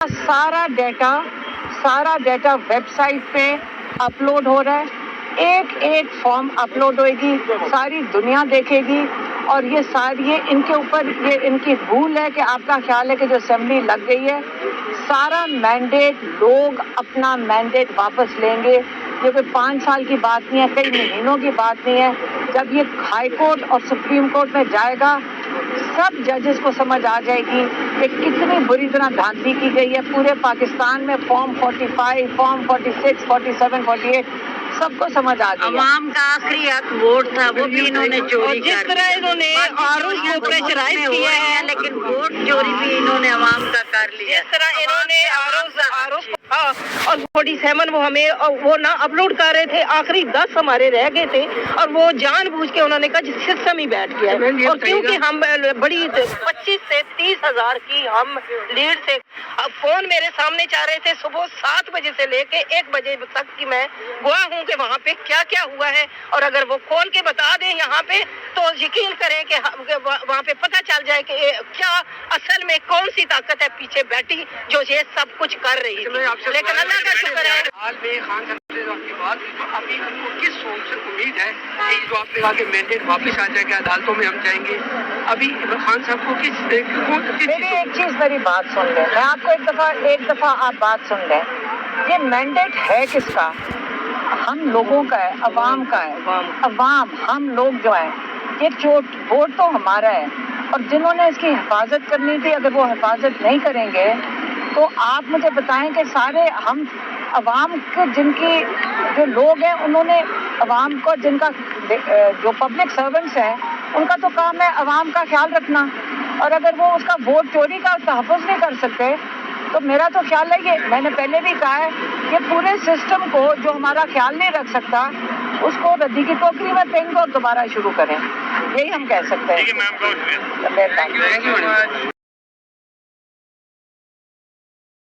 सारा data website पे upload हो रहा है, एक एक फॉर्म अपलोड होएगी, सारी दुनिया देखेगी। और ये इनके ऊपर ये इनकी भूल है कि आपका ख्याल है कि जो असेंबली लग गई है, सारा मैंडेट लोग अपना मैंडेट वापस लेंगे। ये कोई 5 साल की बात नहीं है, कई महीनों की बात नहीं है। जब ये हाई कोर्ट और सुप्रीम कोर्ट में जाएगा, सब जजेस को समझ आ जाएगी कि कितनी बुरी तरह धांधली की गई है पूरे पाकिस्तान में। फॉर्म 45, फॉर्म 46, 47, 48 सबको समझ आ गई। अवाम का आखिरी हक वोट था, वो भी इन्होंने चोरी जिस तरह इन्होंने आरोप को प्रेशराइज किया है, लेकिन वोट चोरी भी इन्होंने अवाम का कर लिया। जिस तरह इन्होंने आरोप और 47 वो हमें वो ना अपलोड कर रहे थे, आखिरी 10 हमारे रह गए थे और वो जानबूझ के उन्होंने कहा सिस्टम ही बैठ गया है। और क्योंकि हम बड़ी 25 से 30 हजार की हम लीड से फोन मेरे सामने चाह रहे थे सुबह 7 बजे से लेके 1 बजे तक की मैं गवाह हूँ कि वहाँ पे क्या क्या हुआ है। और अगर वो खोल के बता दें यहाँ पे तो यकीन करें कि वहाँ पे पता चल जाए कि क्या असल में कौन सी ताकत है पीछे बैठी जो ये सब कुछ कर रही है। लेकिन अल्लाह का शुक्र है। हाल में खान साहब से आपकी बात हुई तो अभी हमको किस सोच से उम्मीद है कि जो आपने कहा कि मैंडेट वापस आ जाएगा, अदालतों में हम जाएंगे, अभी खान साहब को एक चीज मेरी बात सुन लें, मैं आपको एक दफा आप बात सुन लें। ये मैंडेट है किसका? हम लोगों का है, अवाम का है। अवाम हम लोग जो है, ये वोट तो हमारा है और जिन्होंने इसकी हिफाजत करनी थी, अगर वो हिफाजत नहीं करेंगे तो आप मुझे बताएं कि सारे हम अवाम के जिनकी जो लोग हैं उन्होंने अवाम को जिनका जो पब्लिक सर्वेंट्स हैं उनका तो काम है अवाम का ख्याल रखना। और अगर वो उसका वोट चोरी का तहफ़्फ़ुज़ नहीं कर सकते तो मेरा तो ख्याल है ये मैंने पहले भी कहा है कि पूरे सिस्टम को जो हमारा ख्याल नहीं रख सकता उसको रद्दी की टोकरी में फेंक दो और दोबारा शुरू करें। यही हम कह सकते हैं।